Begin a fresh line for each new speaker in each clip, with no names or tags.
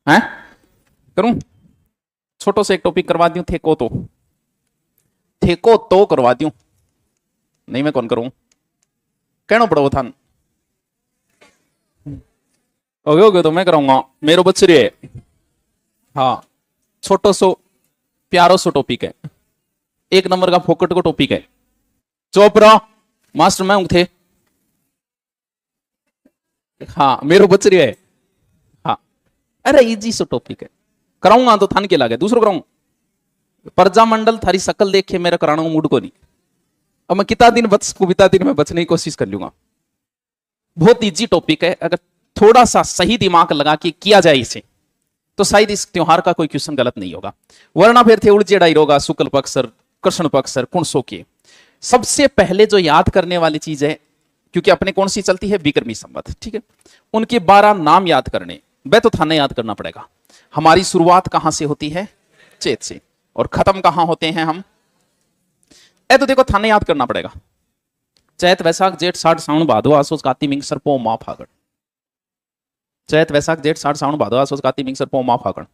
हैं? करूं? छोटो से एक टॉपिक करवा दूं, थेको तो करवा दूं। नहीं मैं कौन करूं, कहना पड़ो थान। ओके तो मैं कराऊंगा, मेरो बच्चे है। हाँ, छोटो सो प्यारो सो टॉपिक है, एक नंबर का फोकट को टॉपिक है। चोपरा मास्टर मैं थे। हाँ मेरो बच्चे है। हाँ अरे इजी सो टॉपिक है, कराऊंगा तो थान के लागे दूसरों कराऊंगा। प्रजामंडल थारी शकल देख के मेरा कराना मूड को नहीं। अब मैं कितना दिन में बचने की कोशिश कर लूंगा। बहुत इजी टॉपिक है, अगर थोड़ा सा सही दिमाग लगा के किया जाए इसे तो शायद इस त्योहार का कोई क्वेश्चन गलत नहीं होगा। वरना फिर थे उड़जेड़ा रोगा, शुक्ल पक्षर कृष्ण पक्षर कौन सो के। सबसे पहले जो याद करने वाली चीज है, क्योंकि अपने कौन सी चलती है विक्रमी संवत, ठीक है, उनके 12 नाम याद करने, वह तो थाने याद करना पड़ेगा। हमारी शुरुआत कहां से होती है? चैत से, और खत्म कहां होते हैं हम? तो देखो थाने याद करना पड़ेगा। चैत वैशाख जेठ साठ सावन भादो आसोज कार्तिक मिंग सरपो माह फागण। चैत वैशाख जेठ साठ सावन भादो आसोज कार्तिक मिंग सरपो माह फागण।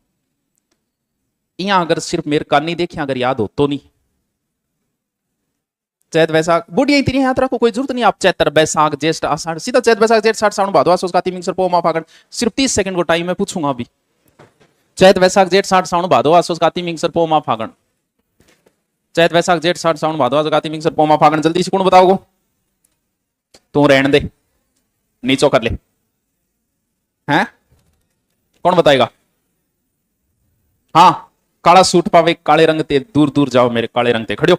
यहां अगर सिर्फ मेरे कान नहीं देखे, अगर याद हो तो नहीं। चैत वैशाख बुढ़िया इतनी याद रखो, कोई जरूरत नहीं आप चैत्र वैशाख ज्येष्ठ आषाढ़, सीधा चैत वैशाख जेठ साठ सावन भादो आसोज कार्तिक मिंग सरपो माह फागण। सिर्फ 30 सेकंड को टाइम मैं पूछूंगा अभी। चैत वैशाख जेठ साठ सावन भादो आसोज कार्तिक मिंग सरपो माह फागण। चैत वैशाख जेठ साठ सावन भादो आसोज कार्तिक मिंग सरपो माह फागण। जल्दी से कौन बताओ? तू रहने दे, नीचो कर ले। हैं? कौन बताएगा? हाँ, काला सूट पावे काले रंग ते, दूर दूर जाओ मेरे काले रंग ते, खड़ियो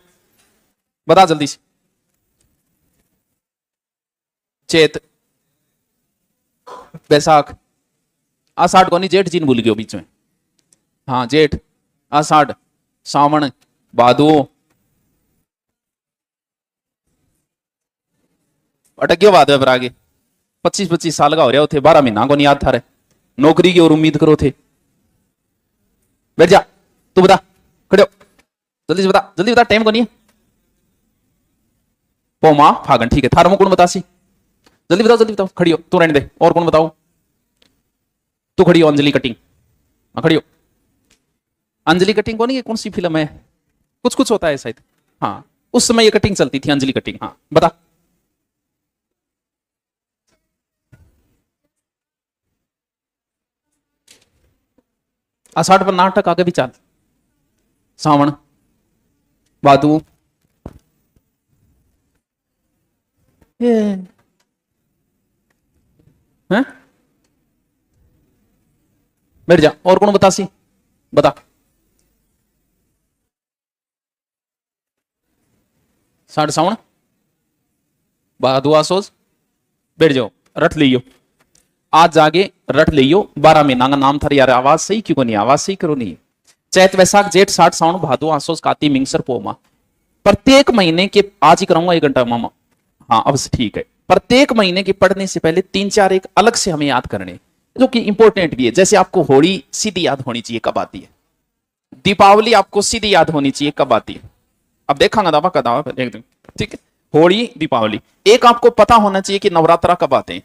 बता जल्दी से। चैत वैशाख आषाढ़ को नहीं, जेठ जीन भूल गयो बीच में। हाँ जेठ आषाढ़ सावन भादो, अटक गयो बाद में आगे। 25-25 साल का हो रहे हो थे, 12 महीना को नहीं याद था रे, नौकरी की और उम्मीद करो थे। बैठ जा, तू बता, खड़े हो, जल्दी से बता, जल्दी बता, टाइम को नहीं है। पोमा फागण, ठीक है। थारो कौन बतासी? जल्दी बताओ, जल्दी बताओ, खड़ी हो, तू रहने दे। और कौन बताओ? तू खड़ी हो, अंजलि कटिंग। हाँ खड़ी हो। अंजलि कटिंग कौन है? कौन सी फिल्म है? कुछ कुछ होता है शायद। हाँ उस समय ये कटिंग चलती थी, अंजलि कटिंग। हाँ बता। आषाढ़ पर नाटक आगे भी चल, सावन भादो हैं? बैठ जा। और कौन बता सी? बता। साढ़ सावन भादो आसोज, बैठ जाओ, रट लियो आज जागे, रट लियो। 12 महीना का नाम था यार। आवाज सही क्यों नहीं? आवाज सही करो नहीं। चैत वैशाख जेठ साठ सावन भादो आसोज कार्तिक मिंगसर पोमा। प्रत्येक महीने के, आज ही कराऊंगा 1 घंटा मामा। हाँ अब ठीक है। प्रत्येक महीने के पढ़ने से पहले 3-4 एक अलग से हमें याद करने, जो कि इंपॉर्टेंट भी है। जैसे आपको होली सीधी याद होनी चाहिए, कब आती है? दीपावली आपको सीधी याद होनी चाहिए, कब आती है? अब देखांगा दावा का दावा एक दिन, ठीक है। होली दीपावली। एक आपको पता होना चाहिए कि नवरात्रा कब आते हैं,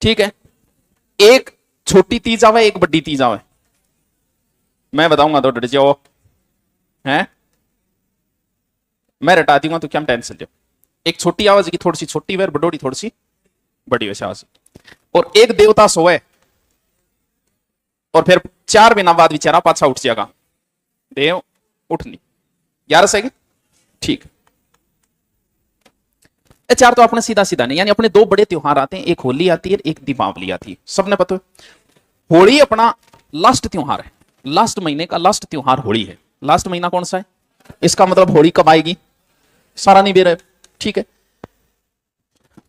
ठीक है। एक छोटी तीज आवे, एक बड़ी तीज आवे। मैं बताऊंगा तो डर जाओ, हैं? मैं रटा दूंगा तो क्या टेंशन लो। एक छोटी आवाज की, थोड़ी सी छोटी वे, बडोड़ी थोड़ी सी बड़ी वैसे आवाज। और एक देवता सोए और फिर 4 महीना बाद बेचारा पाछा उठ जाएगा। देव उठनी 11 से, ठीक। 4 तो अपने सीधा सीधा नहीं, यानी अपने 2 बड़े त्योहार आते हैं, एक होली आती है, एक दीपावली आती है। सबने पता है होली अपना लास्ट त्योहार है, लास्ट महीने का लास्ट त्योहार होली है। लास्ट महीना कौन सा है? इसका मतलब होली कब आएगी? सारा नहीं दे रहे, ठीक है।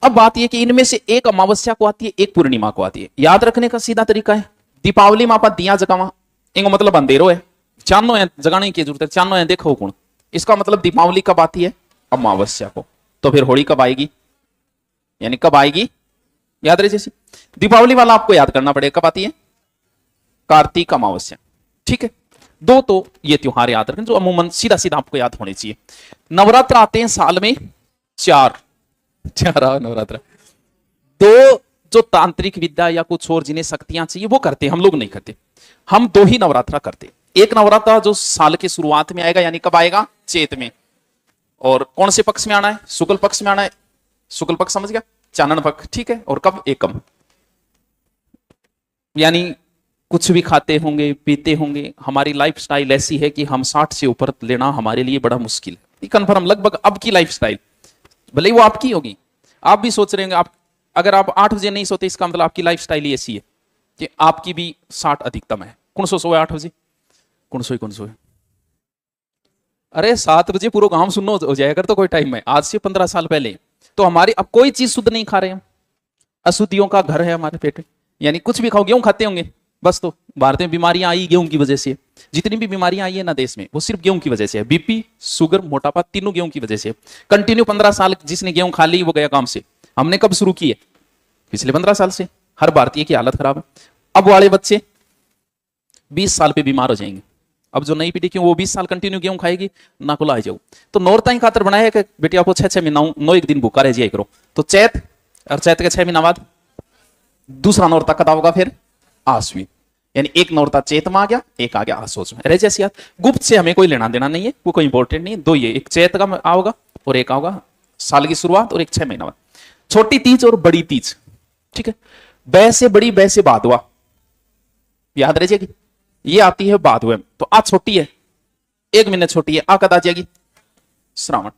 अब बात यह कि इनमें से एक अमावस्या को आती है, एक पूर्णिमा को आती है। याद रखने का सीधा तरीका है, दीपावली में आप दिया जगावा, इनको मतलब अंधेरो है, चानो है, जगाने की जरूरत है, चानो है देखो कौन। इसका मतलब दीपावली कब आती है? अमावस्या को। तो फिर होली कब आएगी? यानी कब आएगी? याद रहे, जैसे दीपावली वाला आपको याद करना पड़ेगा, कब आती है? कार्तिक अमावस्या, ठीक है। 2 तो ये त्योहार याद रखें जो अमूमन सीधा सीधा आपको याद होने चाहिए। नवरात्र आते हैं साल में 4 नवरात्र। 2 जो तांत्रिक विद्या या कुछ और जिन्हें शक्तियां चाहिए वो करते हैं, हम लोग नहीं करते। हम 2 ही नवरात्रा करते। एक नवरात्रा जो साल के शुरुआत में आएगा, यानी कब आएगा? चैत में। और कौन से पक्ष में आना है? शुक्ल पक्ष में आना है। शुक्ल पक्ष समझ गया, चानन पक्ष, ठीक है। और कब? एकम। यानी कुछ भी खाते होंगे, पीते होंगे, हमारी लाइफस्टाइल ऐसी है कि हम 60 से ऊपर लेना हमारे लिए बड़ा मुश्किल है। कन्फर्म, लगभग अब की लाइफस्टाइल, भले ही वो आपकी होगी। आप भी सोच रहे होंगे, आप अगर आप 8 बजे नहीं सोते, इसका मतलब आपकी लाइफस्टाइल ही ऐसी है कि आपकी भी 60 अधिकतम है। कौन सो सोए 8 बजे? कौन सोए? अरे 7 बजे पूरा गांव सुनना हो जाएगा, अगर तो कोई टाइम है आज से 15 साल पहले। तो हमारी अब कोई चीज शुद्ध नहीं खा रहे हैं, अशुद्धियों का घर है हमारे पेट में। यानी कुछ भी खाओ, गेहूं खाते होंगे बस। तो भारत में बीमारियां आई गेहूं की वजह से। जितनी भी बीमारियां आई है ना देश में, वो सिर्फ गेहूं की वजह से है। बीपी, शुगर, मोटापा, तीनों गेहूं की वजह से। कंटिन्यू 15 साल जिसने गेहूं खा ली वो गया काम से। हमने कब शुरू की है? पिछले 15 साल से। हर भारतीय की हालत खराब है। अब वाले बच्चे 20 साल पे बीमार हो जाएंगे। अब जो नई पीढ़ी की वो 20 साल कंटिन्यू गेहूं खाएगी, ना को ला जाओ। तो नौरता ही खातर बनाया है कि बेटी आपको 6 महीना 9 दिन भूखा रह जाए करो। तो चैत, और चैत के 6 महीना बाद दूसरा नौरता कदा होगा? फिर आश्विन। यानी एक नौरता चैत में आ गया, एक आ गया आसोज में। रह जैसी गुप्त से हमें कोई लेना देना नहीं है, वो कोई इंपॉर्टेंट नहीं है। 2 ये, एक चैत का आओगा और एक आओगा साल की शुरुआत, और एक 6 महीना बाद। छोटी तीज और बड़ी तीज, ठीक है। बै से बड़ी, बै से बादवा, याद रह जाएगी। ये आती है बादवे में। तो आज छोटी है, 1 महीने छोटी है। आ कद आ जाएगी? श्रावण।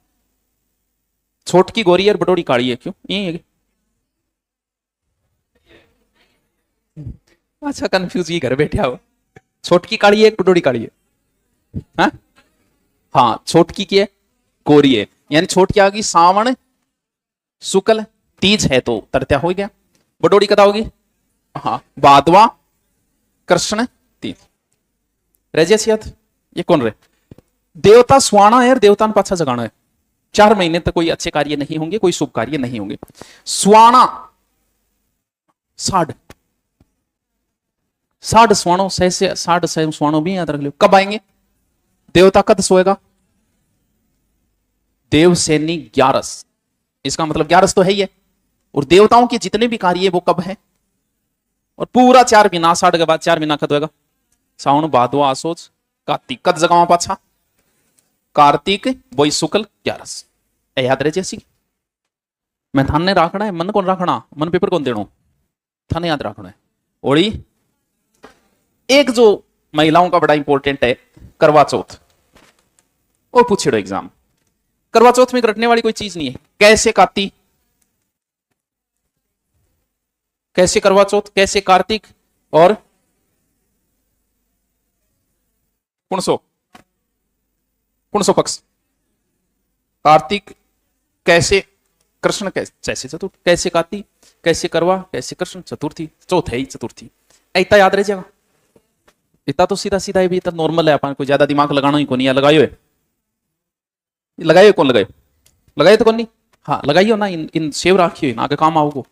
छोट की गोरी है और बटोरी काली है, क्यों? यही है। अच्छा, कंफ्यूज ही घर बैठा हो। छोटकी काली है, बटोरी काली है। हाँ, छोटकी की है, गोरी है। यानी छोटकी आ गई सावण शुक्ल, तीज है तो तृतीया हो गया। बटोरी कदा होगी? हाँ, बादवा कृष्ण तीज। रजसियत ये कौन रहे? देवता स्वाणा है और देवता ने पाछा जगाना है। 4 महीने तक कोई अच्छे कार्य नहीं होंगे, कोई शुभ कार्य नहीं होंगे। स्वाणा 60 स्वाणों, 60 स्वाणों भी याद रख लो। कब आएंगे? देवता कद सोएगा? देवसेनी 11। इसका मतलब 11 तो है ही है। और देवताओं के जितने भी कार्य वो कब है? और पूरा 4 महीना, 60 के बाद 4 महीना कद होगा? सावन, भादवा, आसोज, कार्तिक। कद जगह पाछा? कार्तिक वही शुक्ल 11। याद रहे जैसी। मैं थाने रखना है, मन कौन रखना, मन पेपर कौन देना, थाने याद रखना है। और एक जो महिलाओं का बड़ा इंपॉर्टेंट है, करवा चौथ। और पूछेड़ो एग्जाम, करवा चौथ में रटने वाली कोई चीज नहीं है। कैसे काती, कैसे करवा चौथ, कैसे कार्तिक, और कौन सो पक्ष? कार्तिक, कैसे कृष्ण, कैसे चतुर्थ, कैसे काती, कैसे करवा, कैसे कृष्ण, चतुर्थी। चौथ है ही चतुर्थी। इतना याद रह जाएगा। इतना तो सीधा सीधा भी इतना नॉर्मल है, अपन को ज्यादा दिमाग लगाना ही कौन। लगायो है, लगायो कौन? लगाए तो कौन नहीं। हाँ, लगाइयो ना, इन सेव राखियो ना, आगे काम आओगे।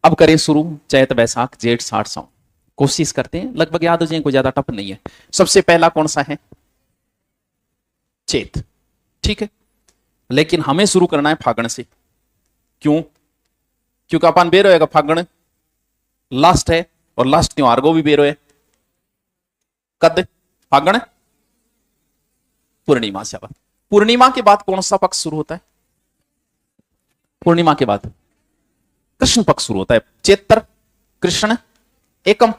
अब करें शुरू। चैत, बैसाख, जेठ, साठ, सावन। कोशिश करते हैं लगभग याद हो जाए, कोई ज्यादा टफ नहीं है। सबसे पहला कौन सा है? चैत, ठीक है। लेकिन हमें शुरू करना है फागण से। क्यों? क्योंकि अपन बेरो है फागण लास्ट है, और लास्ट त्योहार को भी बेरो है। कद? फागण पूर्णिमा से बाद। पूर्णिमा के बाद कौन सा पक्ष शुरू होता है? पूर्णिमा के बाद कृष्ण पक्ष शुरू होता है। चैत्र कृष्ण एकम,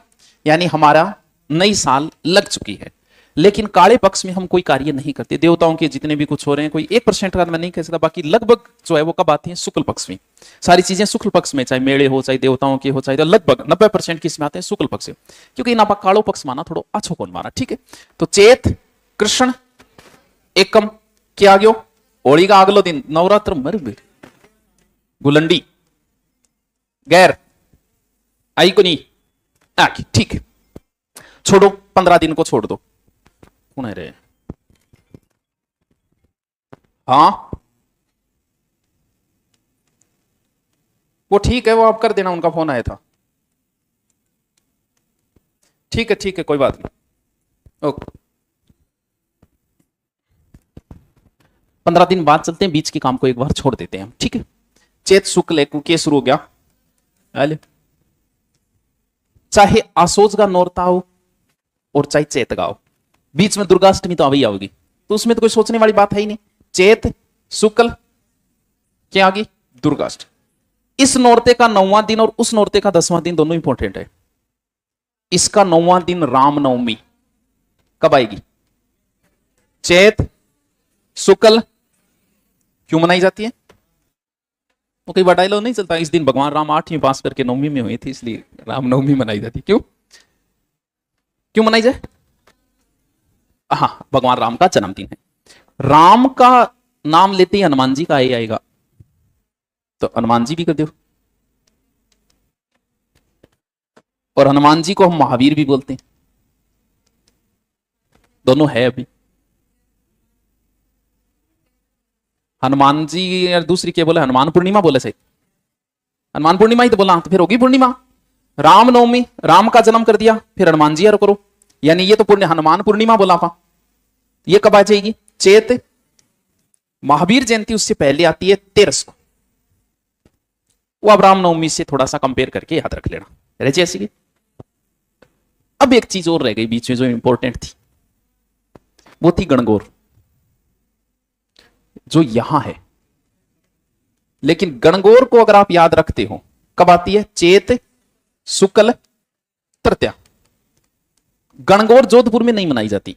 यानी हमारा नई साल लग चुकी है। लेकिन काले पक्ष में हम कोई कार्य नहीं करते। देवताओं के जितने भी कुछ हो रहे हैं, कोई 1% का मैं नहीं कह सकता, बाकी लगभग जो है वो कब आती है? शुक्ल पक्ष में। सारी चीजें शुक्ल पक्ष में, चाहे मेले हो, चाहे देवताओं के हो, चाहे तो लगभग 90% किसमें आते हैं? शुक्ल पक्ष से। क्योंकि इन कालो पक्ष माना थोड़ा अच्छो कौन माना, ठीक है। तो चैत कृष्ण एकम क्या गयो? होली का अगलो दिन नवरात्र मर गुलंडी गैर आई को नहीं आखिर, ठीक है। छोड़ो, 15 दिन को छोड़ दो। कौन है रे? हाँ, वो ठीक है, वो आप कर देना, उनका फोन आया था। ठीक है, ठीक है, कोई बात नहीं। ओके, 15 दिन बाद चलते हैं, बीच के काम को एक बार छोड़ देते हैं हम, ठीक है। चैत शुक्ल के शुरू हो गया आले। चाहे आसोज का नौरता हो और चाहे चैत का हो, बीच में दुर्गाष्टमी तो अभी आओगी, तो उसमें तो कोई सोचने वाली बात है ही नहीं। चैत शुक्ल क्या आ गई, दुर्गाष्टमी। इस नौरते का 9वां दिन और उस नौरते का 10वां दिन दोनों इंपॉर्टेंट है। इसका 9वां दिन रामनवमी कब आएगी, चैत शुक्ल। क्यों मनाई जाती है, वो कई बार डायलॉग नहीं चलता, इस दिन भगवान राम 8वीं पास करके 9वीं में हुई थी इसलिए रामनवमी मनाई जाती। क्यों क्यों मनाई जाए, हाँ भगवान राम का जन्मदिन है। राम का नाम लेते ही हनुमान जी का आई आएगा, तो हनुमान जी भी कर दो। और हनुमान जी को हम महावीर भी बोलते हैं, दोनों है अभी। हनुमान जी यार दूसरी क्या बोले, हनुमान पूर्णिमा बोले सही, हनुमान पूर्णिमा ही तो बोला, तो फिर होगी पूर्णिमा। रामनवमी, राम का जन्म कर दिया, फिर हनुमान जी यार करो, यानी ये तो पुण्य हनुमान पूर्णिमा बोला था। ये कब आ जाएगी, चैत। महावीर जयंती उससे पहले आती है 13 को, वो अब रामनवमी से थोड़ा सा कंपेयर करके याद रख लेना, रह जैसी। अब एक चीज और रह गई बीच में जो इंपॉर्टेंट थी, वो थी गणगौर, जो यहां है। लेकिन गणगौर को अगर आप याद रखते हो कब आती है, चैत शुक्ल तृतीया। गणगौर जोधपुर में नहीं मनाई जाती,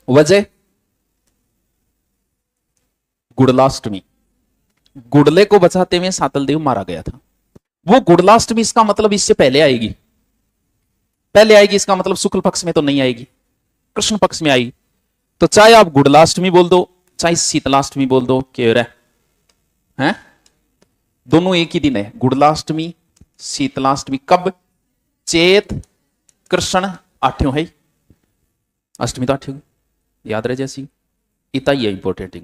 वजह गुड़लाष्टमी। गुड़ले को बचाते हुए सातल देव मारा गया था, वो गुड़लाष्टमी। इसका मतलब इससे पहले आएगी, पहले आएगी, इसका मतलब शुक्ल पक्ष में तो नहीं आएगी, कृष्ण पक्ष में आएगी। तो चाहे आप गुड़लाष्टमी बोल दो चाहे शीतलाष्टमी बोल दो, क्या है, दोनों एक ही दिन है, गुड़लाष्टमी शीतलाष्टमी। कब, चैत कृष्ण 8 है, अष्टमी तो 8 याद रहे जैसी। इतना ही है इंपॉर्टेंट,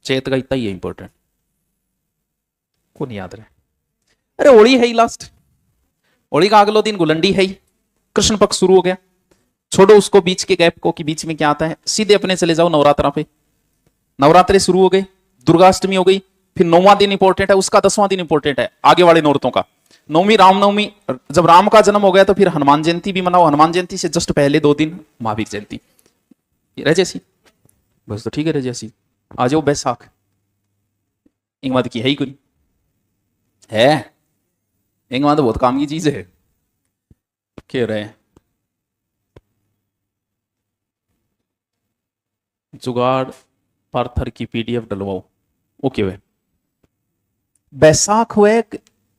चैत का इतना ही है इंपॉर्टेंट, को नहीं याद रहे। अरे होली है ही लास्ट, होली का अगला दिन गुलंडी है ही, कृष्ण पक्ष शुरू हो गया। छोड़ो उसको बीच के गैप को कि बीच में क्या आता है, सीधे अपने चले जाओ नवरात्रा पे। नवरात्रे शुरू हो गए, दुर्गाष्टमी हो गई, फिर 9वां दिन इंपॉर्टेंट है, उसका 10वां दिन इंपॉर्टेंट है आगे वाले नौरतों का। 9वीं रामनवमी, जब राम का जन्म हो गया तो फिर हनुमान जयंती भी मनाओ, हनुमान जयंती से जस्ट पहले 2 दिन महावीर जयंती। रह जैसी बस, तो ठीक है रह जैसी। आ जाओ बैसाख, इंगमद की है ही कोई है, इंगमद तो बहुत काम की चीज है। कह रहे जुगाड़ पार्थर की पीडीएफ डलवाओ, ओके वे बैसाख हुए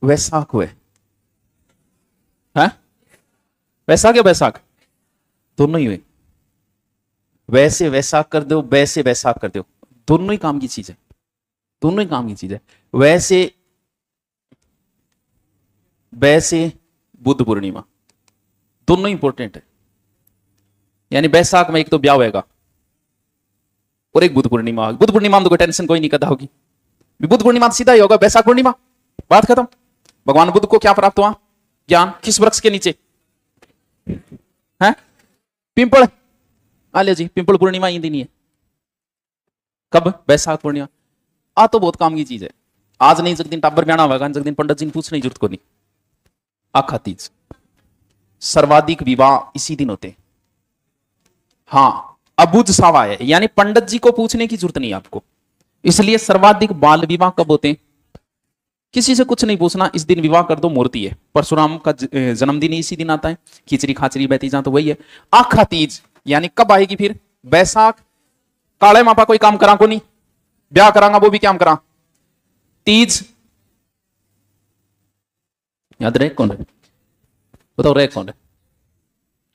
वैसाख हुए, वैसाख या बैसाख दोनों ही हुए। वैसे वैसाख कर दो, वैसे वैसाख कर दो, दोनों ही काम की चीज है, दोनों ही काम की चीज है। वैसे वैसे बुद्ध पूर्णिमा, दोनों इंपॉर्टेंट है। यानी बैसाख में एक तो ब्याह होगा और एक बुद्ध पूर्णिमा। बुद्ध पूर्णिमा में तो कोई टेंशन कोई नहीं करता होगी, बुद्ध पूर्णिमा सीधा ही होगा, बैसाख पूर्णिमा बात खत्म। भगवान बुद्ध को क्या प्राप्त हुआ, ज्ञान। किस वृक्ष के नीचे है, पिंपल। आलिया जी पिंपल पूर्णिमा ही दिन है, कब, बैसाख पूर्णिमा। आ तो बहुत काम की चीज है, आज नहीं जग दिन टाबर ब्याना होगा, जग दिन पंडित जी ने पूछने की जरूरत को नहीं। आखा तीज, सर्वाधिक विवाह इसी दिन होते। हाँ अबुझ सावा है, यानी पंडित जी को पूछने की जरूरत नहीं आपको, इसलिए सर्वाधिक बाल विवाह कब होते हैं, किसी से कुछ नहीं पूछना, इस दिन विवाह कर दो, मूर्ति है। परशुराम का जन्मदिन इसी दिन आता है, खिचड़ी खाचड़ी बैठी जा तो वही है। आखा तीज यानी कब आएगी फिर, बैसाख। काले मापा कोई काम करा को नहीं, ब्याह करांगा वो भी क्या करा, तीज। याद रहे कौन है, बताओ रहे कौन है,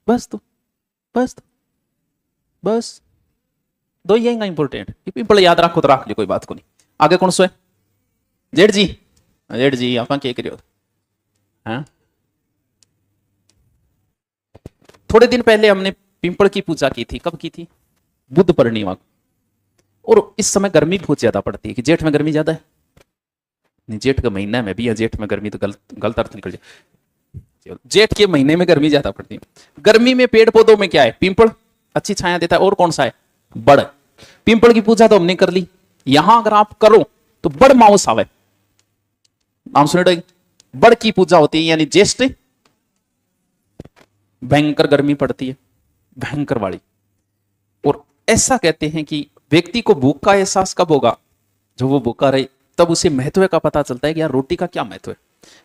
बस तो बस तो बस दो ही इंपॉर्टेंट। पिंपल याद रखो तो रख लो, कोई बात को नहीं। आगे कौन सो है, जेठ जी, जेठ जी आप क्या करियो। हाँ थोड़े दिन पहले हमने पिंपल की पूजा की थी, कब की थी, बुद्ध पूर्णिमा। और इस समय गर्मी बहुत ज्यादा पड़ती है, कि जेठ में गर्मी ज्यादा है, नहीं जेठ के महीने में भी है, जेठ में गर्मी तो गलत अर्थ निकल जाए, जेठ के महीने में गर्मी ज्यादा पड़ती है। गर्मी में पेड़ पौधों में क्या है, पिंपल अच्छी छाया देता है, और कौन सा है, बड़। पिंपल की पूजा तो हमने कर ली, यहां अगर आप करो तो बड़ माउस आवे, नाम सुने बड़ की पूजा होती है, यानी ज्येष्ठ भयंकर गर्मी पड़ती है, भयंकर वाली। और ऐसा कहते हैं कि व्यक्ति को भूख का एहसास कब होगा, जो वो भूखा रहे, तब उसे महत्व का पता चलता है कि यार रोटी का क्या महत्व है।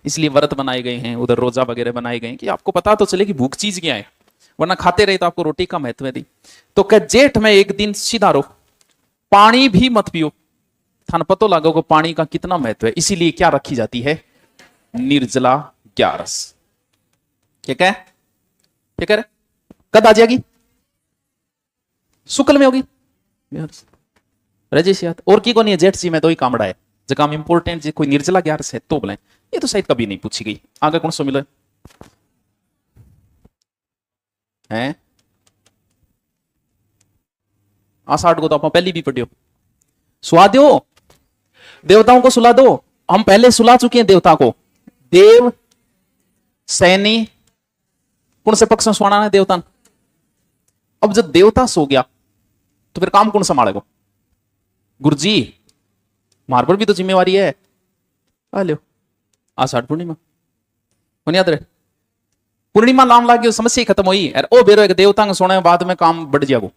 इसलिए व्रत बनाए गए हैं, उधर रोजा वगैरह बनाए गए हैं कि आपको पता तो चले कि भूख चीज क्या है, वरना खाते रहे तो आपको रोटी का महत्व है। तो कह जेठ में एक दिन सीधा रहो, पानी भी मत पियो, थान पतो लागो को पानी का कितना महत्व है। इसीलिए क्या रखी जाती है, निर्जला ग्यारस। ठीक है, ठीक है। कद आ जाएगी, शुक्ल में होगी रजिशियात, और की को नहीं है जेठ जी में तो ही कामड़ा है जो काम इंपोर्टेंट जी कोई निर्जला ग्यारस है तो बोले। ये तो शायद कभी नहीं पूछी गई, आगे कौन सो मिले हैं। आषाढ़ को तो आप पहले भी पढ़ियो, सुला दो देवताओं को, सुला दो। हम पहले सुला चुके हैं देवता को, देव सैनी कौन से पक्ष में सुना है देवता। अब जब देवता सो गया तो फिर काम कौन संभालेगा, गुरुजी मार पर भी तो जिम्मेवारी है। आ लो आषाढ़ पूर्णिमा कौन याद रहे, पूर्णिमा नाम लागे समस्या खत्म हुई। अरे ओ बेरो एक देवता का सोने बाद में काम बढ़ जाएगा।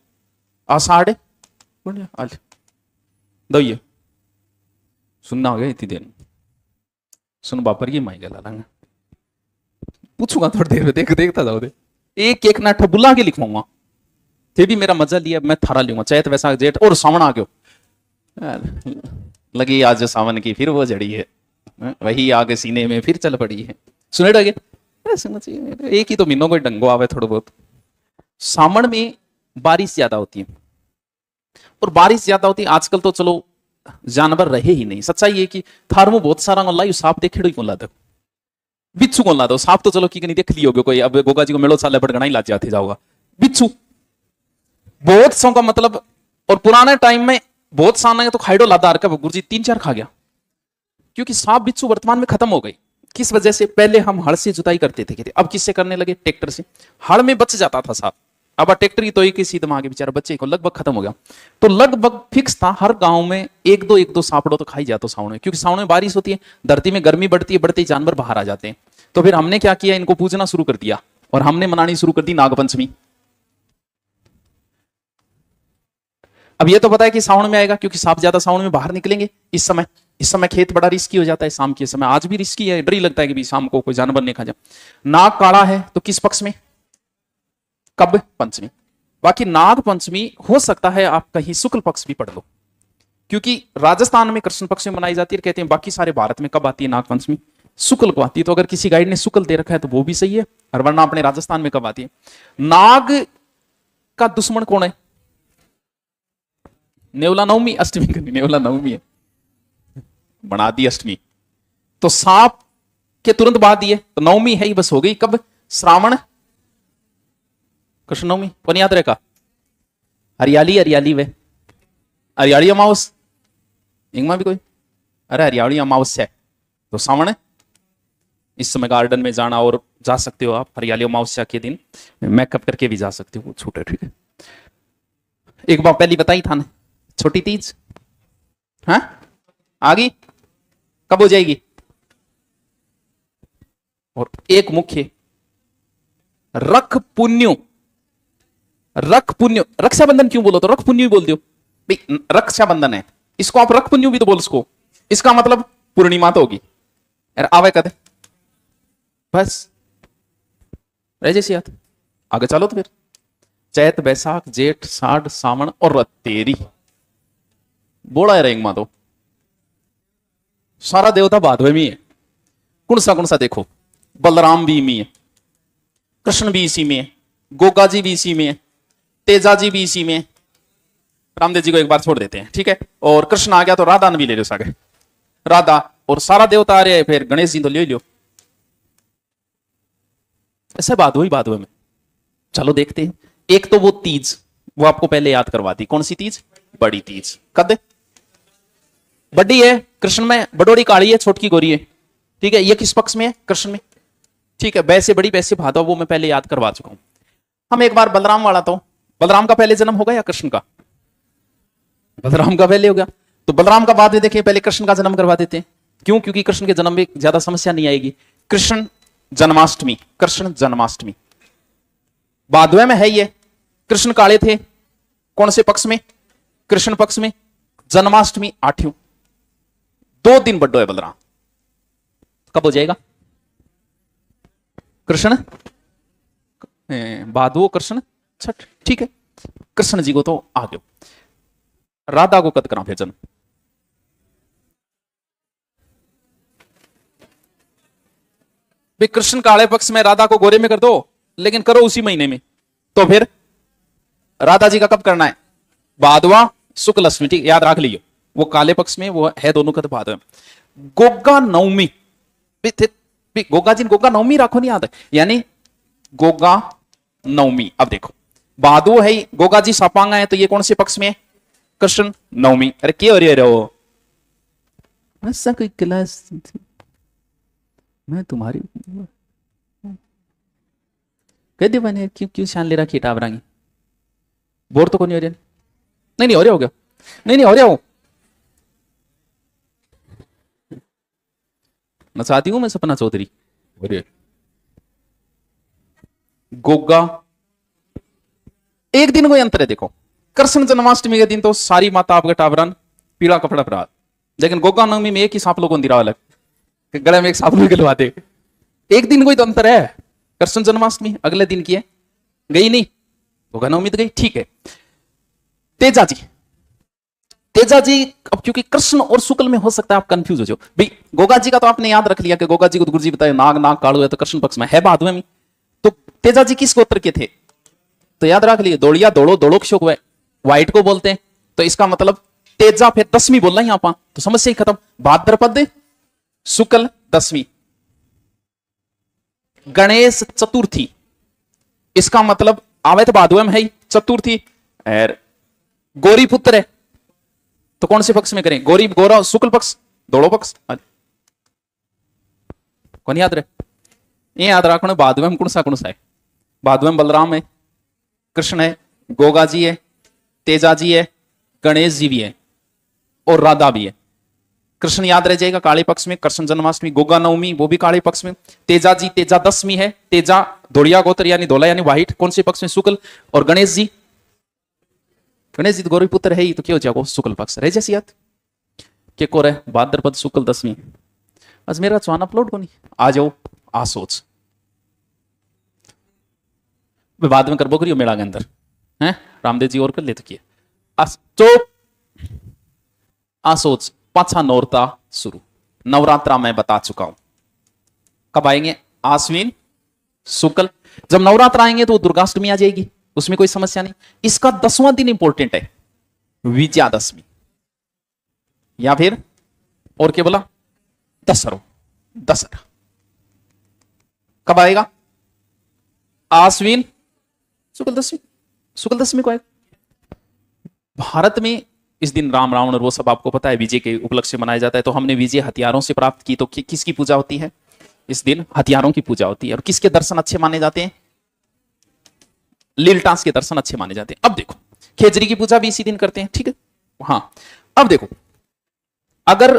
आषाढ़ पूर्णिमा दइए सुनना हो गया इतनी देर, सुन बापर की माई गला लांगा पूछूंगा थोड़ी देर में, देखता जाओ दे। एक एक ना बुला के लिखवाऊंगा, फिर भी मेरा मजा लिया, मैं थारा लूंगा। चैत वैसाख जेठ और सावन आ गयो, लगी आज सावन की फिर वो जड़ी है, वही आगे सीने में फिर चल पड़ी है। सुने लगे एक ही तो महीनों को डंगो आवे थोड़ा बहुत। सावन में बारिश ज्यादा होती है, और बारिश ज्यादा होती है आजकल तो चलो जानवर रहे ही नहीं। सच्चाई है कि थार में बहुत सारा गोला सांप देखे ही ला दो, बिच्छू को ला दो। सांप तो चलो की नहीं देख ली होगी कोई, अब गोगा जी को मेलो साले पड़गना ही ला जाते जाओगा। बिच्छू बहुत सौ का मतलब, और पुराने टाइम में बहुत साना तो खाइडो लादार का गुरु जी 3-4 खा गया, क्योंकि सांप बिच्छू वर्तमान में खत्म हो गई। किस वजह से, पहले हम हल से जुताई करते थे, अब किससे करने लगे, ट्रैक्टर से। हल में बच जाता था सांप, अब ट्रैक्टर की तो एक ही सीध मांगे बेचारा बच्चे को लगभग खत्म हो गया। तो लगभग फिक्स था हर गांव में एक दो सांपड़ो तो खाई जाते सावन में, क्योंकि सावन में बारिश होती है, धरती में गर्मी बढ़ती है, बढ़ते ही जानवर बाहर आ जाते हैं। तो फिर हमने क्या किया, इनको पूजना शुरू कर दिया और हमने मनानी शुरू कर दी नागपंचमी। अब ये तो पता है कि सावन में आएगा, क्योंकि सांप ज्यादा सावन में बाहर निकलेंगे। इस समय खेत बड़ा रिस्की हो जाता है, शाम के समय आज भी रिस्की है, डर ही लगता है कि भी शाम को कोई जानवर नहीं खा जाए। नाग काला है तो किस पक्ष में, कब, पंचमी। बाकी नाग पंचमी हो सकता है आप कहीं शुक्ल पक्ष भी पढ़ लो, क्योंकि राजस्थान में कृष्ण पक्ष में मनाई जाती है, कहते हैं बाकी सारे भारत में कब आती है नाग पंचमी, शुक्ल को आती है। तो अगर किसी गाइड ने शुक्ल दे रखा है तो वो भी सही है, और वरना अपने राजस्थान में कब आती है। नाग का दुश्मन कौन है, नेवला नवमी, अष्टमी करनी, नेवला नवमी है, बना दी अष्टमी। तो सांप के तुरंत बाद ये तो नवमी है ही, बस हो गई। कब, श्रावण कृष्ण नवमी, कौन याद रहेगा, हरियाली वे हरियाली अमावस इंगमा भी कोई, अरे हरियाली अमावस्या है तो सावण। इस समय गार्डन में जाना, और जा सकते हो आप हरियाली अमावस्या के दिन मेकअप करके भी जा सकते हो, छूट है, ठीक है। एक बार पहली बताई था ना, छोटी तीज, हाँ आगे कब हो जाएगी। और एक मुख्य रख पुण्य, रक्षाबंधन क्यों बोलो, तो रख पुण्य भी बोल दो भाई, रक्षाबंधन है, इसको आप रख पुण्य भी तो बोल सको। इसका मतलब पूर्णिमा तो होगी, आवे कदे बस रह जैसी याद। आगे चलो तो फिर चैत बैसाख जेठ साढ़ सावन और तेरी बोला है रेंग मा, तो सारा देवता भादवे में है। कौन सा देखो, बलराम भी में है, कृष्ण भी इसी में है, गोगा जी भी इसी में है, तेजा जी भी इसी में है। रामदेव जी को एक बार छोड़ देते हैं, ठीक है। और कृष्ण आ गया तो राधा ने भी ले लो सागे, राधा और सारा देवता आ रहे हैं, फिर गणेश जी तो ले लो। ऐसे भादवे में चलो देखते हैं। एक तो वो तीज, वो आपको पहले याद करवा दी, कौन सी तीज, बड़ी तीज। कद बड़ी है कृष्ण में, बडोरी काली है, छोटकी गोरी है, ठीक है। ये किस पक्ष में है, कृष्ण में, ठीक है। वैसे बड़ी वैसे भादव, वो मैं पहले याद करवा चुका हूं। हम एक बार बलराम वाला, तो बलराम का पहले जन्म होगा या कृष्ण का, बलराम का पहले हो गया, तो बलराम का बाद में देखिए, पहले कृष्ण का जन्म करवा देते हैं। क्यों, क्योंकि कृष्ण के जन्म में ज्यादा समस्या नहीं आएगी, कृष्ण जन्माष्टमी, कृष्ण जन्माष्टमी भादवे में है ये। कृष्ण काले थे, कौन से पक्ष में? कृष्ण पक्ष में। जन्माष्टमी 8वीं, 2 दिन बड्डो है बलराम। कब हो जाएगा? कृष्ण भादो कृष्ण छठ, ठीक है। कृष्ण जी को तो आ गयो, राधा को कद करा फिर जन्म? भाई कृष्ण काले पक्ष में, राधा को गोरे में कर दो, लेकिन करो उसी महीने में। तो फिर राधा जी का कब करना है? भादवा शुक्ल अष्टमी, ठीक, याद रख लियो। वो काले पक्ष में वो है, दोनों का तो भादव। गोगा नवमी, गोगा जी गोगा नवमी रखो नहीं याद, यानी गोगा नवमी। अब देखो भादो है, गोगा जी सापांगा है, तो ये कौन से पक्ष में है? कृष्ण नवमी। अरे क्या हो रहे हो? ऐसा कोई क्लास मैं तुम्हारी कह दे बने, क्यों क्यों शान ले रखी टावरांगी? बोर तो को नहीं हो रहा? नहीं नहीं हो रहा, हो गया? नहीं नहीं हो रहा हो, नचाती हूं मैं सपना चौधरी। गोगा एक दिन कोई अंतर है। देखो कृष्ण जन्माष्टमी के दिन तो सारी माता आपके टावरन पीला कपड़ा पड़ा, लेकिन गोगा नवमी में एक ही सांप लोगों दिरा अलग, गले में एक सांप लोग गलवाते। एक दिन कोई तो अंतर है। कृष्ण जन्माष्टमी अगले दिन की है, गई नहीं, गोगा नवमी तो गई, ठीक है। तेजा जी, तेजा जी, अब क्योंकि कृष्ण और शुक्ल में हो सकता है आप कंफ्यूज हो जाओ। भाई गोगा जी का तो आपने याद रख लिया कि गोगा जी को गुरु जी बताए नाग नाग काड़ू है, तो कृष्ण पक्ष में है भादवे में। तो तेजा जी किस गोत्र के थे? तो याद रख लिए, दौड़िया दौड़ो दौड़ो क्षोक व्हाइट को बोलते हैं। तो इसका मतलब तेजा फिर 10वीं बोलना यहां पर, तो समस्या ही खत्म। भाद्रपद शुक्ल 10वीं, गणेश चतुर्थी, इसका मतलब आवे तो भादवे में है चतुर्थी। और गौरी पुत्र है, तो कौन से पक्ष में करें? गौरी गौरा शुक्ल पक्ष, दोनों पक्ष। कौन याद रहे? ये याद रखना, भादवे में कौन सा है? भादवे में बलराम है, कृष्ण है, गोगा जी है, तेजा जी है, गणेश जी भी है और राधा भी है। कृष्ण याद रह जाएगा काले पक्ष में, कृष्ण जन्माष्टमी। गोगा नवमी वो भी काले पक्ष में। तेजा जी, तेजा 10वीं है, तेजा धोड़िया गोत्र यानी धोला यानी व्हाइट, कौन से पक्ष में? शुक्ल। और गणेश जी, गणेश जी तो गौरी पुत्र है ही, तो क्या हो जाएगा? शुक्ल पक्ष रह जैसी याद के को रहे भाद्रपद शुक्ल 10वीं। बस मेरा चौन अपलोड को नहीं, आ जाओ आ सोच बाद में करबो करियो मेला के अंदर है, रामदेव जी और कर ले तो किया। तो आ सोच पाछा नौरता शुरू, नवरात्रा मैं बता चुका हूं कब आएंगे? आश्विन शुक्ल। जब नवरात्र आएंगे तो दुर्गाष्टमी आ जाएगी, उसमें कोई समस्या नहीं। इसका 10वां दिन इंपॉर्टेंट है, विजयादशमी, या फिर और क्या बोला? दशहरा। दशहरा कब आएगा? आश्विन शुक्ल 10वीं, शुक्ल 10वीं को आएगा। भारत में इस दिन राम रावण और वो सब आपको पता है विजय के उपलक्ष्य से मनाया जाता है। तो हमने विजय हथियारों से प्राप्त की, तो किसकी पूजा होती है इस दिन? हथियारों की पूजा होती है। और किसके दर्शन अच्छे माने जाते हैं? लीलटास के दर्शन अच्छे माने जाते हैं। अब देखो खेजरी की पूजा भी इसी दिन करते हैं, ठीक है। हाँ, अब देखो अगर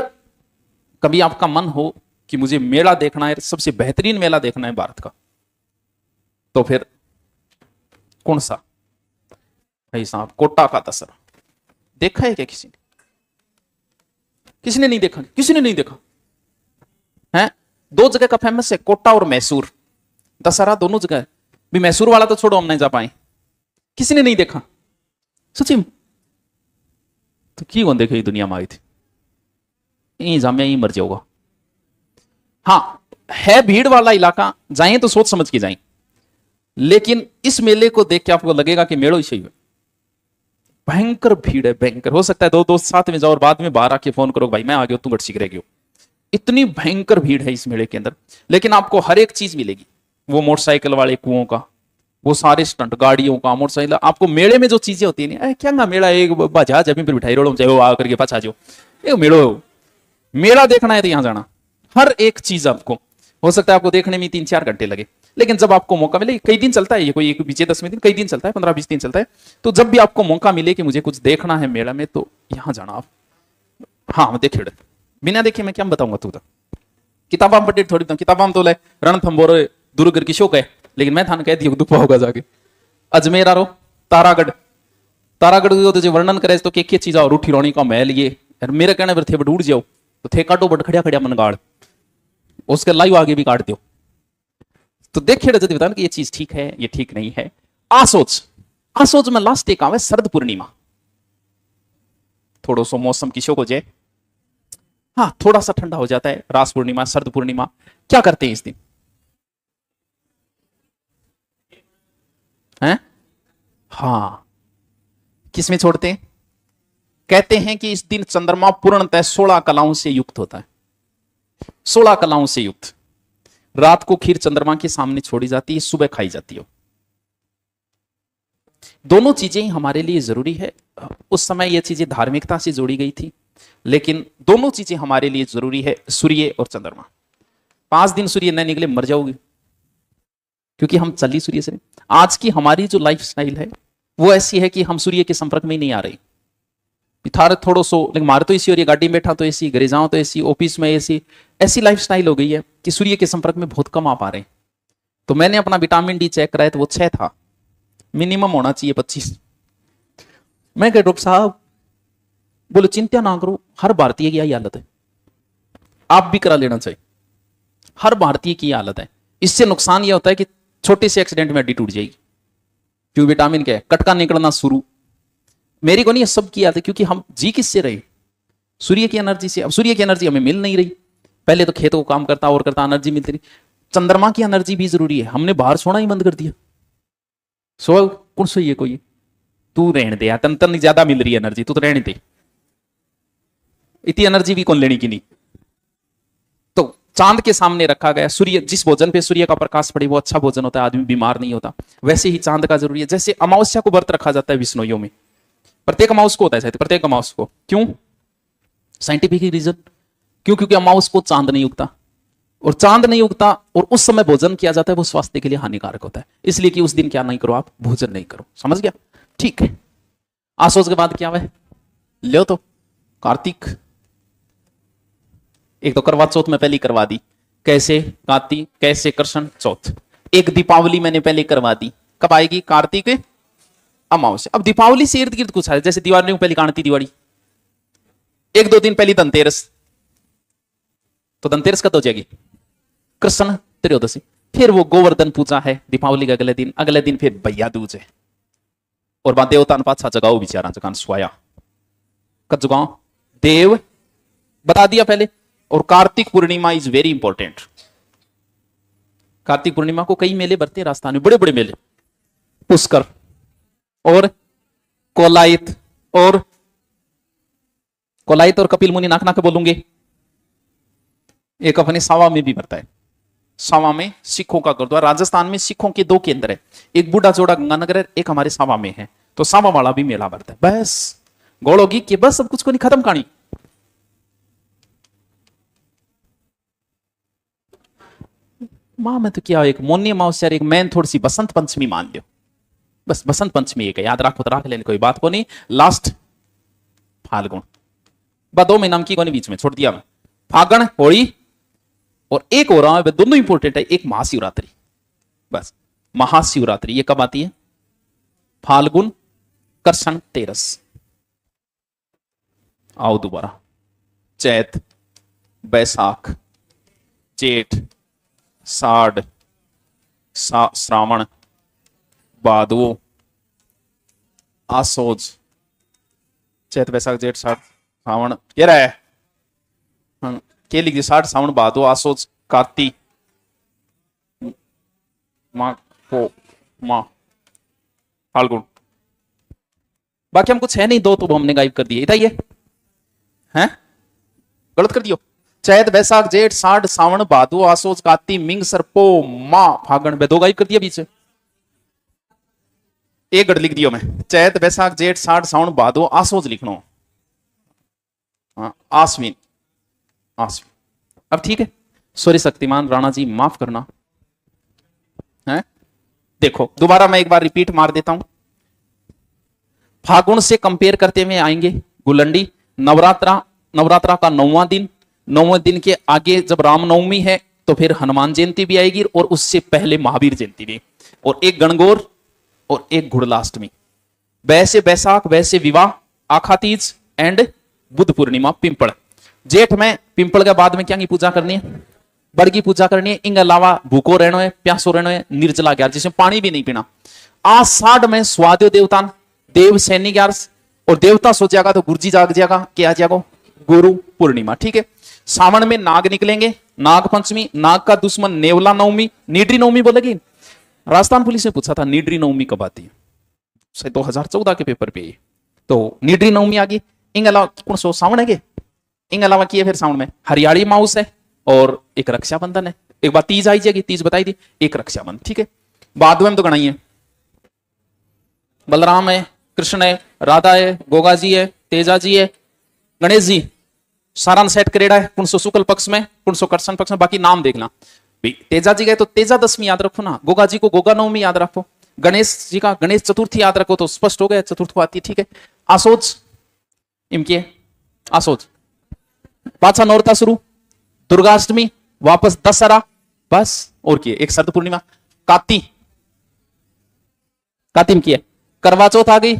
कभी आपका मन हो कि मुझे मेला देखना है, सबसे बेहतरीन मेला देखना है भारत का, तो फिर कौन सा? भाई साहब कोटा का दशहरा देखा है क्या किसी ने? किसी ने नहीं देखा? किसी ने नहीं देखा है? 2 जगह का फेमस है, कोटा और मैसूर। दशहरा दोनों जगह है। भी मैसूर वाला तो छोड़ो, हम नहीं जा पाए, किसी ने नहीं देखा सचिन। तो की कौन देखे दुनिया में आई थी? यहीं जामिया यहीं मर जाओगा। हाँ है भीड़ वाला इलाका, जाएं तो सोच समझ के जाएं, लेकिन इस मेले को देख के आपको लगेगा कि मेड़ो ही सही है। भयंकर भीड़ है, भयंकर। हो सकता है 2 दोस्त साथ में जाओ और बाद में बाहर आके फोन करो भाई मैं आ गया, तू गट सीख रह गयो। इतनी भयंकर भीड़ है इस मेले के अंदर, लेकिन आपको हर एक चीज मिलेगी। वो मोटरसाइकिल वाले कुओं का, वो सारे स्टंट गाड़ियों का, मोटरसाइकिल, आपको मेले में जो चीजें होती है क्या ना मेला एक बाजार जमीन पर बिठाई रोड चाहे आ करके पाछा जाओ, ये मेड़ो। मेला देखना है तो यहां जाना, हर एक चीज आपको। हो सकता है आपको देखने में 3-4 घंटे लगे, लेकिन जब आपको मौका मिले, कई दिन चलता है ये, कोई एक विजयदशमी दिन, कई दिन चलता है, 15-20 दिन चलता है। तो जब भी आपको मौका मिले कि मुझे कुछ देखना है मेला में, तो यहां जाना आप। हाँ देखे बिना देखे मैं क्या बताऊंगा तू तो किताबा में पढ़ी थोड़ी, किताबा में तो ले रणथंभौर दुर्ग की शोक है, लेकिन मैं थाने कह दिया दुपा होगा जाके अजमेर आरो तारागढ़, तारागढ़ जो वर्णन करे तो के चीज और रूठी रोनी का महल ये मेरे कहने पर थे बट उड़ जाओ तो थे काटो बट खड़िया खड़िया मन गाड़ उसके लाइव आगे भी काट दो। तो देखिए बता कि ये चीज ठीक है ये ठीक नहीं है। आसोच, आसोच में लास्ट एक आवे शरद पूर्णिमा, थोड़ा सा मौसम की शोक हो जाए, हाँ थोड़ा सा ठंडा हो जाता है, रास पूर्णिमा शरद पूर्णिमा। क्या करते हैं इस दिन हैं? हाँ किसमें छोड़ते हैं? कहते हैं कि इस दिन चंद्रमा पूर्णतः 16 कलाओं से युक्त होता है, 16 कलाओं से युक्त। रात को खीर चंद्रमा के सामने छोड़ी जाती है, सुबह खाई जाती है। दोनों चीजें हमारे लिए जरूरी है। उस समय यह चीजें धार्मिकता से जोड़ी गई थी, लेकिन दोनों चीजें हमारे लिए जरूरी है, सूर्य और चंद्रमा। 5 दिन सूर्य न निकले मर जाओगे, क्योंकि हम चली सूर्य से। आज की हमारी जो लाइफ स्टाइल है वो ऐसी है कि हम सूर्य के संपर्क में नहीं आ रहे। थार थोड़ो सो, लेकिन मारे तो ऐसी हो रही है, गाड़ी में बैठा तो ऐसी, घरे जाओ तो ऐसी, ऑफिस में ऐसी, ऐसी लाइफ स्टाइल हो गई है कि सूर्य के संपर्क में बहुत कम आ पा रहे हैं। तो मैंने अपना विटामिन डी चेक कराया तो वो 6 था, मिनिमम होना चाहिए 25। मैं कह डॉक्टर साहब, बोलो चिंता ना करो, हर भारतीय की यही हालत है, आप भी करा लेना चाहिए। हर भारतीय की हालत है। इससे नुकसान यह होता है कि छोटे से एक्सीडेंट में हड्डी टूट जाएगी, क्यों विटामिन क्या है, कटका निकलना शुरू। मेरी को नहीं, सब की आदत है, क्योंकि हम जी किससे रहे? सूर्य की एनर्जी से। अब सूर्य की एनर्जी हमें मिल नहीं रही, पहले तो खेतों को काम करता और करता एनर्जी मिलती रही। चंद्रमा की एनर्जी भी जरूरी है, हमने बाहर सोना ही बंद कर दिया। सो कौन सही है कोई? तू रहने दे यार, तन ज्यादा मिल रही है एनर्जी, तू तो रहने दे, इतनी एनर्जी भी कौन लेनी की नहीं। तो चांद के सामने रखा गया। सूर्य, जिस भोजन पे सूर्य का प्रकाश पड़े वो अच्छा भोजन होता है, आदमी बीमार नहीं होता। वैसे ही चांद का जरूरी है। जैसे अमावस्या को व्रत रखा जाता है विष्णुइयों में, प्रत्येक अमावस को होता है, प्रत्येक अमावस को। क्यों? साइंटिफिक रीजन, क्यों? क्योंकि अमावस को चांद नहीं उगता, और चांद नहीं उगता और उस समय भोजन किया जाता है, वो स्वास्थ्य के लिए हानिकारक होता है। इसलिए कि उस दिन क्या नहीं करो, आप भोजन नहीं करो। समझ गया? ठीक है। आसोज के बाद क्या है? लो तो कार्तिक। एक तो करवा चौथ में पहले करवा दी, कैसे? कार्तिक, कैसे? कृष्ण चौथ। एक दीपावली मैंने पहले करवा दी, कब आएगी? कार्तिक अमावस्या। अब दीपावली से इर्द गिर्द कुछ है, जैसे दिवाली में पहली कांति दिवाली, 1-2 दिन पहले धनतेरस, तो धनतेरस कब हो जाएगी? कृष्ण त्रयोदशी। फिर वो गोवर्धन पूजा है दीपावली के अगले दिन, अगले दिन फिर भैया दूज है। और बाद देवता पाछा जगाओ बिचारा, जगान स्वाया कब जगाओ? देव बता दिया पहले। और Kartik Purnima is very important. Kartik Purnima को कई मेले भरते हैं राजस्थान में, बड़े बड़े मेले, पुष्कर और कोलायत, और कोलायत और कपिल मुनि, नाक नाक बोलूंगे। एक अपने सावा में भी भरता है, सावा में सिखों का गुरुद्वारा। राजस्थान में सिखों के 2 केंद्र है, एक बूढ़ा जोड़ा गंगानगर है, एक हमारे सावा में है। तो सावा वाला भी मेला भरता है। बस गोड़ोगी कि बस सब कुछ को नहीं, खत्म कहानी। मां में तो क्या, एक मोनी अमावस्या, एक मैन थोड़ी सी बसंत पंचमी मान लो, बस बसंत पंचमी एक है, याद रखो तो रख लेने, कोई बात को नहीं। लास्ट फाल्गुन, 2 महीना की कोनी बीच में छोड़ दिया मैं, फागण होली, और एक हो रहा है, दोनों इंपॉर्टेंट है, एक महाशिवरात्रि। बस महाशिवरात्रि ये कब आती है? फाल्गुन कृष्ण तेरस। आओ दोबारा, चैत, बैसाख, जेठ, साढ़, श्रावण, भादो, आसोज, चैत बैसाख जेठ साढ़ श्रावण, ये रहा है के लिख दिया, साढ़ श्रावण भादो आसोज कार्तिक माँ को माँ फाल्गुन। बाकी हम कुछ है नहीं, 2 तो हमने गायब कर दिए, इतना ही है? गलत कर दियो। चैत बैसाख जेठ साढ़ श्रावण भादो आसोज कार्तिक मिंग सरपो माँ फागण, 2 गायब कर दिया बीच। एक गढ़ लिख दियो मैं, चैत बैसाख जेठ साढ़ श्रावण भादो आसोज लिखना, आश्विन, आश्विन। अब ठीक है, सॉरी शक्तिमान राणा जी, माफ करना है। देखो दोबारा मैं एक बार रिपीट मार देता हूं। फागुन से कंपेयर करते हुए आएंगे गुलंडी, नवरात्रा, नवरात्रा का 9वां दिन, 9वें दिन के आगे जब रामनवमी है तो फिर हनुमान जयंती भी आएगी और उससे पहले महावीर जयंती भी, और एक गणगौर और एक घुड़लाष्टमी। वैसे बैसाख, वैसे विवाह, आखा तीज एंड बुद्ध पूर्णिमा पिंपल। जेठ में पिंपल के बाद में क्या की पूजा करनी है? बड़ की पूजा करनी है। इन अलावा भूखो रहना है, प्यासो रहना है, निर्जला ग्यारस जिसमें पानी भी नहीं पीना। आषाढ़ में स्वाद्यो देवतान, देव सैनी ग्यारस, और देवता सो जाएगा तो गुरुजी जाग जाएगा, क्या जाएगा? गुरु पूर्णिमा। ठीक है। सावन में नाग निकलेंगे, नाग पंचमी, नाग का दुश्मन नेवला नवमी, नीडरी नवमी बोलेगी। राजस्थान पुलिस ने पूछा था नीडरी नवमी कब आती है, 2014 के पेपर पे, तो नीडरी नवमी आ गई। इन अलावा कौन सो सावन है? इन अलावा की है फिर सावन में हरियाली माउस है और एक रक्षाबंधन है। एक बार तीज आई जाएगी, तीज बताई दी, एक रक्षाबंधन। ठीक है। बाद में तो गणाई है, बलराम है, कृष्ण है, राधा है, गोगा जी है, तेजा जी है, गणेश जी। सारा सेट करेड़ा है, कुण सो शुक्ल पक्ष में, कुण सो कृष्ण पक्ष में। बाकी नाम देखना, तेजा जी गए तो तेजा दशमी याद रखो ना, गोगा जी को गोगा नवमी याद रखो, गणेश जी का गणेश चतुर्थी याद रखो तो स्पष्ट हो गया, चतुर्थ को आती है। ठीक है। आसोज इनकी आसोज, पाछा नौरता शुरू, दुर्गाष्टमी, वापस दशहरा, बस। और की एक शरद पूर्णिमा, काती, कातिम की है, करवा चौथ आ गई,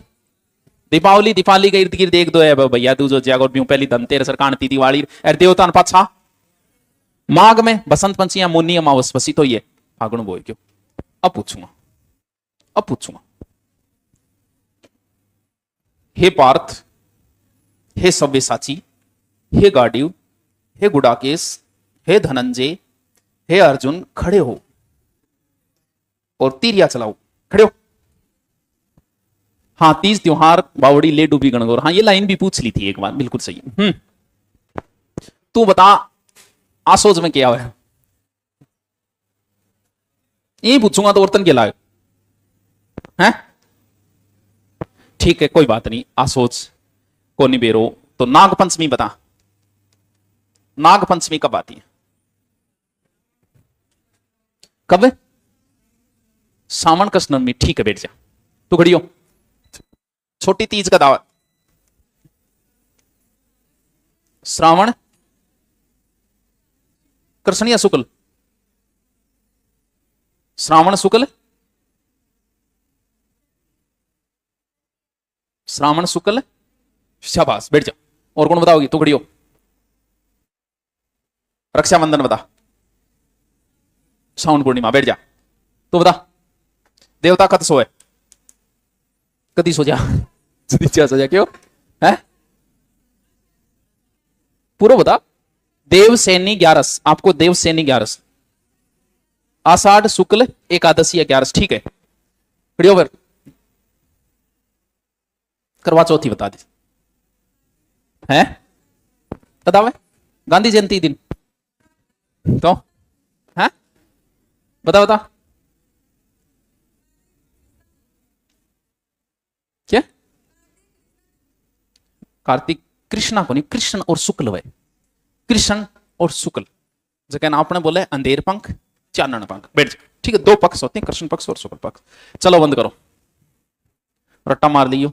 दीपावली, दीपावली के इर्द गिर्द एक दो है भैया दूजो जागो पहली धनतेरस कांति दिवाली देवता पाछा। माघ में बसंत पंचमी, मोनी अमावस बसी तो ये फागुन बोल क्यों। अब पूछूंगा हे पार्थ, हे सव्यसाची, हे गांडीव, हे गुडाकेश, हे धनंजय, हे अर्जुन, खड़े हो और तीरिया चलाओ। खड़े हो। हाँ, तीज त्योहार, बावड़ी, ले डूबी गणगौर। हाँ, ये लाइन भी पूछ ली थी एक बार, बिल्कुल सही। तू बता आसोज में क्या है? यही पूछूंगा तो औरतन के लाए हैं। ठीक है, कोई बात नहीं। आसोज को निबेरो। तो नाग पंचमी बता, नाग पंचमी कब आती है? कब? सावन कृष्ण में। ठीक है, बैठ जा तू, खड़ी हो। छोटी तीज का दावा, श्रावण कृष्ण या शुक्ल? श्रावण शुक्ल, श्रावण शुक्ल। शाबाश, बैठ जा। और कौन बताओगी? तू खड़ी हो। रक्षाबंधन बता, सावन पूर्णिमा। बैठ जा। तू बता देवता कद सो है? कदी सो जा, सो जा क्यों है? पूरा बता। देव सैनी ग्यारस, आपको देव सैनी ग्यारस, आषाढ़ शुक्ल एकादशी या ग्यारस। ठीक है, खड़ी हो। फिर करवा चौथी बता दी है, बताओ। गांधी जयंती दिन तो है, बता क्या? कार्तिक कृष्णा को नहीं, कृष्ण और शुक्ल है, कृष्ण और शुक्ल। जो कहना आपने बोला है अंधेर पंख चानन पंख। बैठ जा। ठीक है, दो पक्ष होते हैं, कृष्ण पक्ष और शुक्ल पक्ष। चलो बंद करो, रट्टा मार लियो।